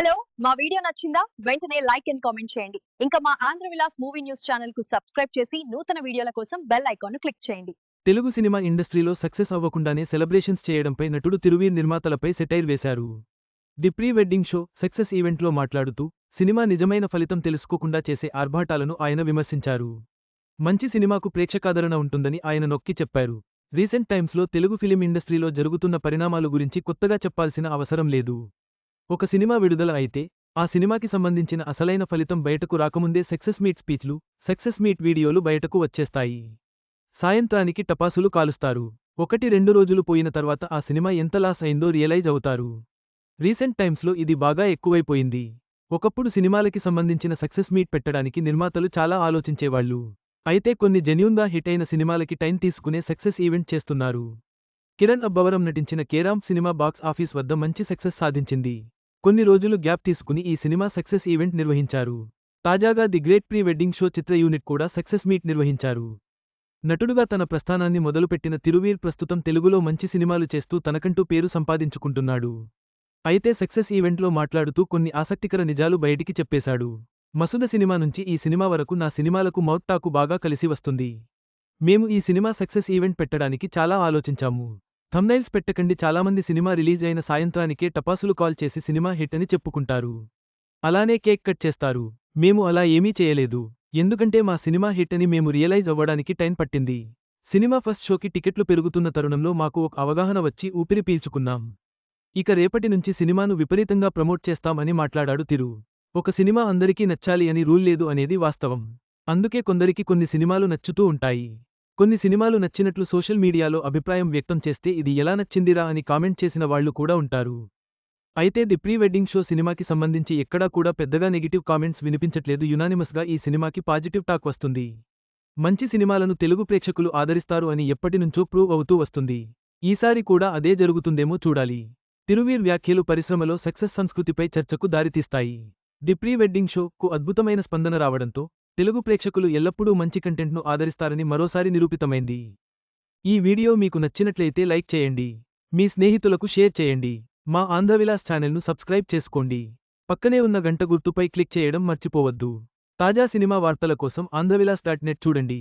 Hello మా video నచ్చిందా వెంటనే లైక్ అండ్ కామెంట్ చేయండి. ఇంకా మా Andhra Vilas movie news channel కు సబ్స్క్రైబ్ చేసి నూతన వీడియోల కోసం బెల్ ఐకాన్ ను క్లిక్ చేయండి. తెలుగు సినిమా ఇండస్ట్రీలో సక్సెస్ అవ్వకుండానే సెలబ్రేషన్స్ చేయడంపై నటుడు తిరువీర్ నిర్మాతలపై సెటైర్ వేశారు. The pre wedding show success ఈవెంట్లో మాట్లాడుతూ సినిమా నిజమైన ఫలితం తెలుసుకోకుండా చేసే ఆర్భాటాలను ఆయన విమర్శించారు. మంచి సినిమాకు ప్రేక్షకాదరణ ఉంటుందని ఆయన నొక్కి చెప్పారు. రీసెంట్ టైమ్స్లో తెలుగు ఫిలిం ఇండస్ట్రీలో జరుగుతున్న పరిణామాలు గురించి కొత్తగా చెప్పాల్సిన అవసరం లేదు. ఒక సినిమా విడుదల అయితే ఆ సినిమాకి సంబంధించిన అసలైన ఫలితం బయటకు రాకముందే సక్సెస్ మీట్ స్పీచ్లు, సక్సెస్ మీట్ వీడియోలు బయటకు వచ్చేస్తాయి. సాయంత్రానికి టపాసులు కాలుస్తారు. 1-2 రోజులు పోయిన తర్వాత ఆ సినిమా ఎంత లాస్ అయిందో రియలైజ్ అవుతారు. రీసెంట్ టైమ్స్లో ఇది బాగా ఎక్కువైపోయింది. ఒకప్పుడు సినిమాలకి సంబంధించిన సక్సెస్ మీట్ పెట్టడానికి నిర్మాతలు చాలా ఆలోచించేవాళ్లు. అయితే కొన్ని జెన్యూన్గా హిట్ అయిన సినిమాలకి టైం తీసుకునే సక్సెస్ ఈవెంట్ చేస్తున్నారు. కిరణ్ అబ్బవరం నటించిన కేరామ్ సినిమా బాక్స్ ఆఫీస్ వద్ద మంచి సక్సెస్ సాధించింది. కొన్ని రోజులు గ్యాప్ తీసుకుని ఈ సినిమా సక్సెస్ ఈవెంట్ నిర్వహించారు. తాజాగా the great pre wedding show Chitra unit కూడా సక్సెస్ మీట్ నిర్వహించారు. నటుడుగా తన ప్రస్థానాన్ని మొదలుపెట్టిన తిరువీర్ ప్రస్తుతం తెలుగులో మంచి సినిమాలు చేస్తూ తనకంటూ పేరు సంపాదించుకుంటున్నాడు. అయితే సక్సెస్ ఈవెంట్లో మాట్లాడుతూ కొన్ని ఆసక్తికర నిజాలు బయటికి చెప్పేశాడు. మసుద సినిమా నుంచి ఈ సినిమా వరకు నా సినిమాలకు మౌత్ టాకు బాగా కలిసి వస్తుంది. మేము ఈ సినిమా సక్సెస్ ఈవెంట్ పెట్టడానికి చాలా ఆలోచించాము. థంబ్నైల్స్ పెట్టకండి, చాలామంది సినిమా రిలీజ్ అయిన సాయంత్రానికే టపాసులు కాల్ చేసి సినిమా హిట్ అని చెప్పుకుంటారు. అలానే కేక్ కట్ చేస్తారు. మేము అలా ఏమీ చేయలేదు. ఎందుకంటే మా సినిమా హిట్ అని మేము రియలైజ్ అవ్వడానికి టైం పట్టింది. సినిమా ఫస్ట్ షోకి టికెట్లు పెరుగుతున్న తరుణంలో మాకు ఒక అవగాహన వచ్చి ఊపిరి పీల్చుకున్నాం. ఇక రేపటి నుంచి సినిమాను విపరీతంగా ప్రమోట్ చేస్తాం అని మాట్లాడాడు తిరు. ఒక సినిమా అందరికీ నచ్చాలి అని రూల్ లేదు అనేది వాస్తవం. అందుకే కొందరికి కొన్ని సినిమాలు నచ్చుతూ ఉంటాయి. కొన్ని సినిమాలు నచ్చినట్లు సోషల్ మీడియాలో అభిప్రాయం వ్యక్తం చేస్తే ఇది ఎలా నచ్చిందిరా అని కామెంట్ చేసిన వాళ్లు కూడా ఉంటారు. అయితే ది ప్రీ వెడ్డింగ్ షో సినిమాకి సంబంధించి ఎక్కడా కూడా పెద్దగా నెగిటివ్ కామెంట్స్ వినిపించట్లేదు. యునానిమస్గా ఈ సినిమాకి పాజిటివ్ టాక్ వస్తుంది. మంచి సినిమాలను తెలుగు ప్రేక్షకులు ఆదరిస్తారు అని ఎప్పటినుంచో ప్రూవ్ అవుతూ వస్తుంది. ఈసారి కూడా అదే జరుగుతుందేమో చూడాలి. తిరువీర్ వ్యాఖ్యలు పరిశ్రమలో సక్సెస్ సంస్కృతిపై చర్చకు దారితీస్తాయి. ది ప్రీ వెడ్డింగ్ షో కు అద్భుతమైన స్పందన రావడంతో తెలుగు ప్రేక్షకులు ఎల్లప్పుడూ మంచి కంటెంట్ను ఆదరిస్తారని మరోసారి నిరూపితమైంది. ఈ వీడియో మీకు నచ్చినట్లయితే లైక్ చేయండి. మీ స్నేహితులకు షేర్ చేయండి. మా ఆంధ్రవిలాస్ ఛానల్ను సబ్స్క్రైబ్ చేసుకోండి. పక్కనే ఉన్న గంట గుర్తుపై క్లిక్ చేయడం మర్చిపోవద్దు. తాజా సినిమా వార్తల కోసం ఆంధ్రవిలాస్.net చూడండి.